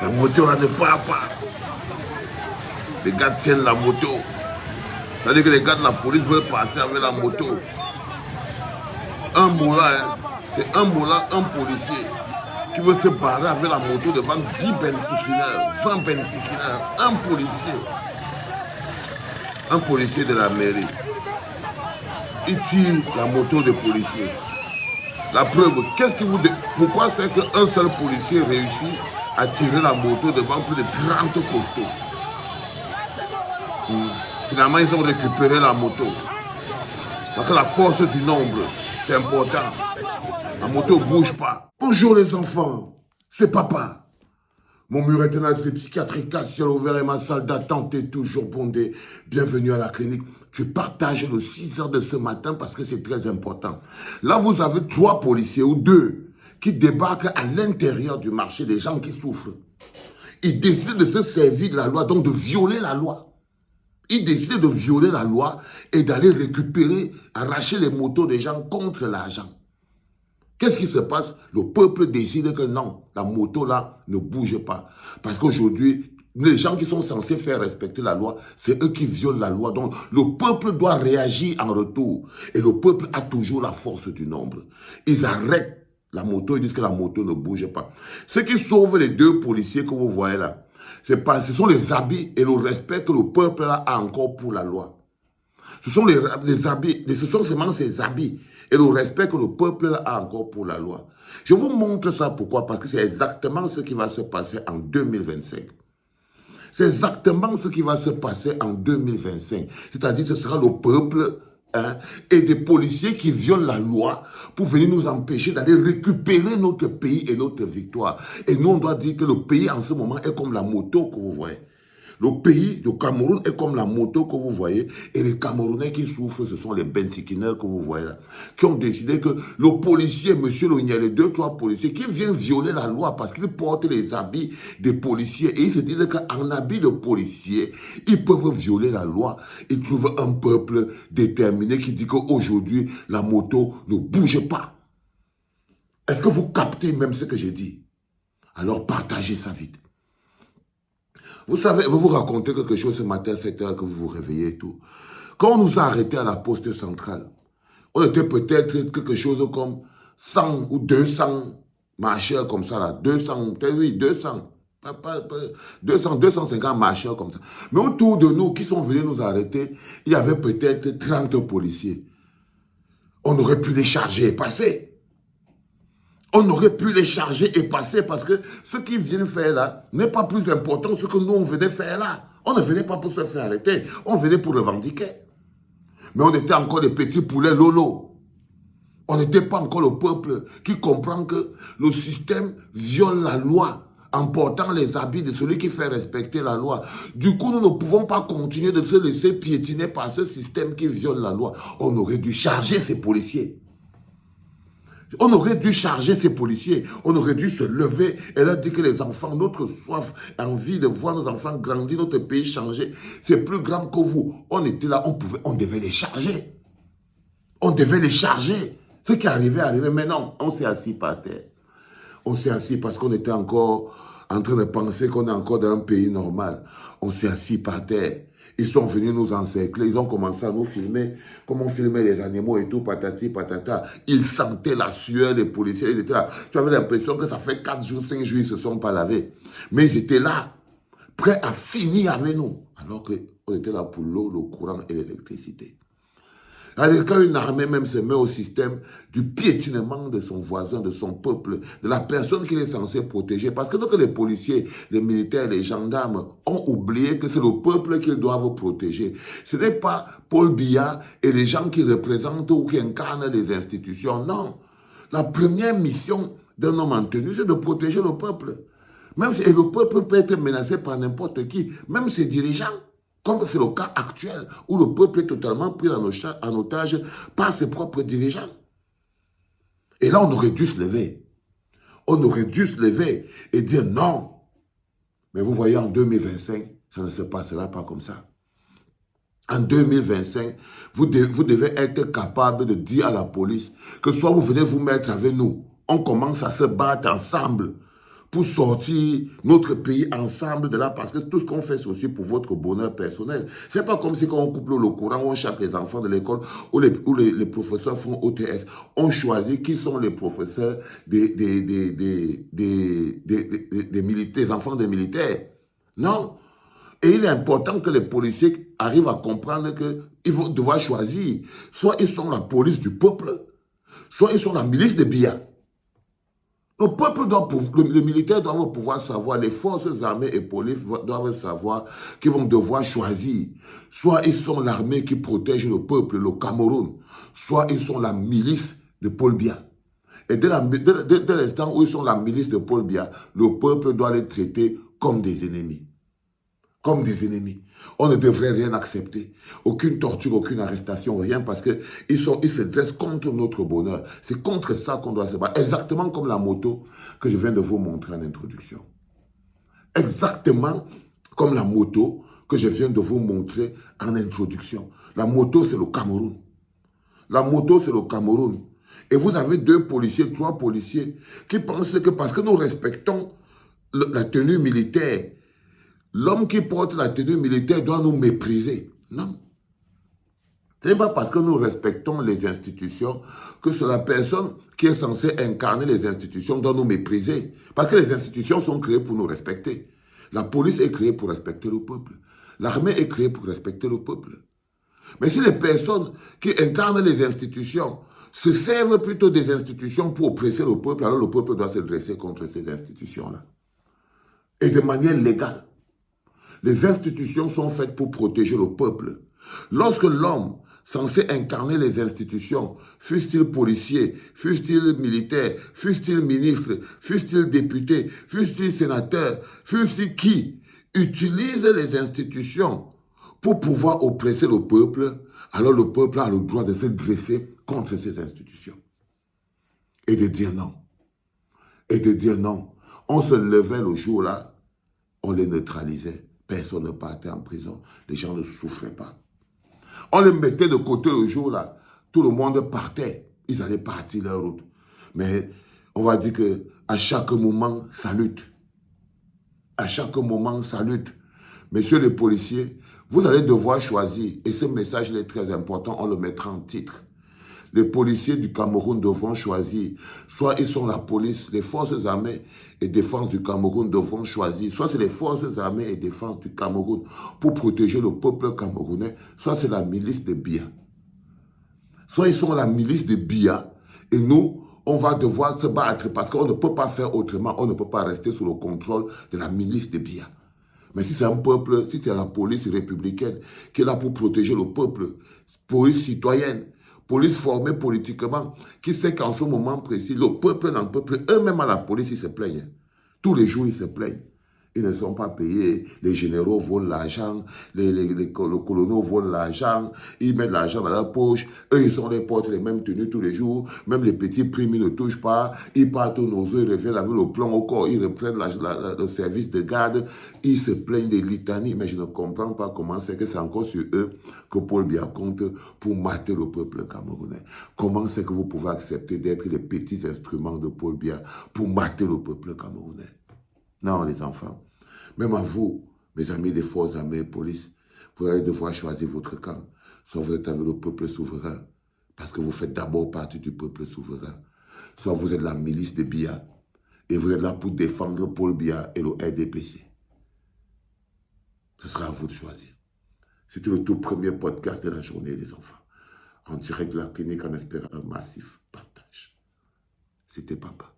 La moto là ne part pas. Les gars tiennent la moto. C'est-à-dire que les gars de la police veulent partir avec la moto. Un mola, hein, c'est un mola, un policier qui veut se barrer avec la moto devant 10 bensikineurs, 20 bensikineurs, un policier de la mairie. Il tire la moto des policiers. La preuve, pourquoi c'est qu'un seul policier réussit à tirer la moto devant plus de 30 costauds? Finalement, ils ont récupéré la moto. Parce que la force du nombre, c'est important. La moto ne bouge pas. Bonjour les enfants, c'est papa. Mon mur est un asile psychiatrique à ciel ouvert et ma salle d'attente est toujours bondée. Bienvenue à la clinique. Tu partages le 6 heures de ce matin parce que c'est très important. Là, vous avez 3 policiers ou 2 qui débarquent à l'intérieur du marché, des gens qui souffrent. Ils décident de se servir de la loi, donc de violer la loi. Ils décident de violer la loi et d'aller récupérer, arracher les motos des gens contre l'argent. Qu'est-ce qui se passe? Le peuple décide que non, la moto là ne bouge pas. Parce qu'aujourd'hui, les gens qui sont censés faire respecter la loi, c'est eux qui violent la loi. Donc, le peuple doit réagir en retour. Et le peuple a toujours la force du nombre. Ils arrêtent la moto, ils disent que la moto ne bouge pas. Ce qui sauve les 2 policiers que vous voyez là, ce sont les habits et le respect que le peuple a encore pour la loi. Ce sont les habits, ce sont seulement ces habits et le respect que le peuple a encore pour la loi. Je vous montre ça pourquoi? Parce que c'est exactement ce qui va se passer en 2025. C'est exactement ce qui va se passer en 2025. C'est-à-dire que ce sera le peuple et des policiers qui violent la loi pour venir nous empêcher d'aller récupérer notre pays et notre victoire. Et nous, on doit dire que le pays en ce moment est comme la moto que vous voyez. Le pays, le Cameroun, est comme la moto que vous voyez. Et les Camerounais qui souffrent, ce sont les bensikineurs que vous voyez là. Qui ont décidé que le policier, monsieur Lognier, les 2-3 policiers, qui viennent violer la loi parce qu'ils portent les habits des policiers. Et ils se disent qu'en habit de policier, ils peuvent violer la loi. Ils trouvent un peuple déterminé qui dit qu'aujourd'hui, la moto ne bouge pas. Est-ce que vous captez même ce que j'ai dit? Alors partagez ça vite. Vous savez, je vais vous raconter quelque chose ce matin à 7 heures que vous vous réveillez et tout. Quand on nous a arrêtés à la poste centrale, on était peut-être quelque chose comme 100 ou 200 marcheurs comme ça là. 200, oui, 200. 250 marcheurs comme ça. Mais autour de nous, qui sont venus nous arrêter, il y avait peut-être 30 policiers. On aurait pu les charger et passer. On aurait pu les charger et passer parce que ce qu'ils viennent faire là n'est pas plus important que ce que nous on venait faire là. On ne venait pas pour se faire arrêter, on venait pour revendiquer. Mais on était encore des petits poulets lolo. On n'était pas encore le peuple qui comprend que le système viole la loi en portant les habits de celui qui fait respecter la loi. Du coup, nous ne pouvons pas continuer de se laisser piétiner par ce système qui viole la loi. On aurait dû charger ces policiers. On aurait dû charger ces policiers, on aurait dû se lever et leur dire que les enfants, notre soif, envie de voir nos enfants grandir, notre pays changer, c'est plus grand que vous. On était là, on devait les charger. On devait les charger. Ce qui arrivait, mais non, on s'est assis par terre. On s'est assis parce qu'on était encore en train de penser qu'on est encore dans un pays normal. On s'est assis par terre. Ils sont venus nous encercler, ils ont commencé à nous filmer, comme on filmait les animaux et tout, patati, patata. Ils sentaient la sueur des policiers, ils étaient là. Tu avais l'impression que ça fait 4 jours, 5 jours, ils ne se sont pas lavés. Mais ils étaient là, prêts à finir avec nous. Alors qu'on était là pour l'eau, le courant et l'électricité. Quand une armée même se met au système du piétinement de son voisin, de son peuple, de la personne qu'il est censé protéger, parce que donc les policiers, les militaires, les gendarmes ont oublié que c'est le peuple qu'ils doivent protéger. Ce n'est pas Paul Biya et les gens qui représentent ou qui incarnent les institutions, non. La première mission d'un homme en tenue, c'est de protéger le peuple. Même si le peuple peut être menacé par n'importe qui, même ses dirigeants. Comme c'est le cas actuel, où le peuple est totalement pris en otage par ses propres dirigeants. Et là, on aurait dû se lever. On aurait dû se lever et dire non. Mais vous voyez, en 2025, ça ne se passera pas comme ça. En 2025, vous devez être capable de dire à la police que soit vous venez vous mettre avec nous, on commence à se battre ensemble pour sortir notre pays ensemble de là, parce que tout ce qu'on fait, c'est aussi pour votre bonheur personnel. C'est pas comme si quand on coupe le courant, on chasse les enfants de l'école, ou les professeurs font OTS. On choisit qui sont les professeurs des militaires, des enfants des militaires. Non. Et il est important que les policiers arrivent à comprendre qu'ils vont devoir choisir. Soit ils sont la police du peuple, soit ils sont la milice des billards. Le peuple les militaires doivent pouvoir savoir, les forces armées et polices doivent savoir qu'ils vont devoir choisir. Soit ils sont l'armée qui protège le peuple, le Cameroun, soit ils sont la milice de Paul Biya. Et dès l'instant où ils sont la milice de Paul Biya, le peuple doit les traiter comme des ennemis. Comme des ennemis. On ne devrait rien accepter. Aucune torture, aucune arrestation, rien, parce qu'ils se dressent contre notre bonheur. C'est contre ça qu'on doit se battre. Exactement comme la moto que je viens de vous montrer en introduction. Exactement comme la moto que je viens de vous montrer en introduction. La moto, c'est le Cameroun. La moto, c'est le Cameroun. Et vous avez 2 policiers, 3 policiers qui pensent que parce que nous respectons la tenue militaire, l'homme qui porte la tenue militaire doit nous mépriser. Non. Ce n'est pas parce que nous respectons les institutions que c'est la personne qui est censée incarner les institutions doit nous mépriser. Parce que les institutions sont créées pour nous respecter. La police est créée pour respecter le peuple. L'armée est créée pour respecter le peuple. Mais si les personnes qui incarnent les institutions se servent plutôt des institutions pour oppresser le peuple, alors le peuple doit se dresser contre ces institutions-là. Et de manière légale. Les institutions sont faites pour protéger le peuple. Lorsque l'homme censé incarner les institutions, fût-il policier, fût-il militaire, fût-il ministre, fût-il député, fût-il sénateur, fût-il qui, utilise les institutions pour pouvoir oppresser le peuple, alors le peuple a le droit de se dresser contre ces institutions. Et de dire non. Et de dire non. On se levait le jour-là, on les neutralisait. Personne ne partait en prison. Les gens ne souffraient pas. On les mettait de côté le jour-là. Tout le monde partait. Ils allaient partir leur route. Mais on va dire qu'à chaque moment, ça lutte. À chaque moment, ça lutte. Messieurs les policiers, vous allez devoir choisir. Et ce message est très important. On le mettra en titre. Les policiers du Cameroun devront choisir. Soit ils sont la police, les forces armées et défense du Cameroun devront choisir. Soit c'est les forces armées et défense du Cameroun pour protéger le peuple camerounais. Soit c'est la milice de Biya. Soit ils sont la milice de Biya. Et nous, on va devoir se battre parce qu'on ne peut pas faire autrement. On ne peut pas rester sous le contrôle de la milice de Biya. Mais si c'est un peuple, si c'est la police républicaine qui est là pour protéger le peuple, police citoyenne, police formée politiquement, qui sait qu'en ce moment précis, le peuple n'en peut plus. Eux-mêmes à la police, ils se plaignent. Tous les jours, ils se plaignent. Ils ne sont pas payés. Les généraux volent l'argent. Les colonels volent l'argent. Ils mettent l'argent dans leur poche. Eux, ils portent les mêmes tenues tous les jours. Même les petits primes, ils ne touchent pas. Ils partent aux œufs, ils reviennent avec le plomb au corps. Ils reprennent le service de garde. Ils se plaignent des litanies. Mais je ne comprends pas comment c'est que c'est encore sur eux que Paul Biya compte pour mater le peuple camerounais. Comment c'est que vous pouvez accepter d'être les petits instruments de Paul Biya pour mater le peuple camerounais? Non, les enfants. Même à vous, mes amis des forces armées et police, vous allez devoir choisir votre camp. Soit vous êtes avec le peuple souverain, parce que vous faites d'abord partie du peuple souverain. Soit vous êtes la milice de Biya, et vous êtes là pour défendre Paul Biya et le RDPC. Ce sera à vous de choisir. C'était le tout premier podcast de la journée des enfants. En direct de la clinique en espérant un massif partage. C'était Papa.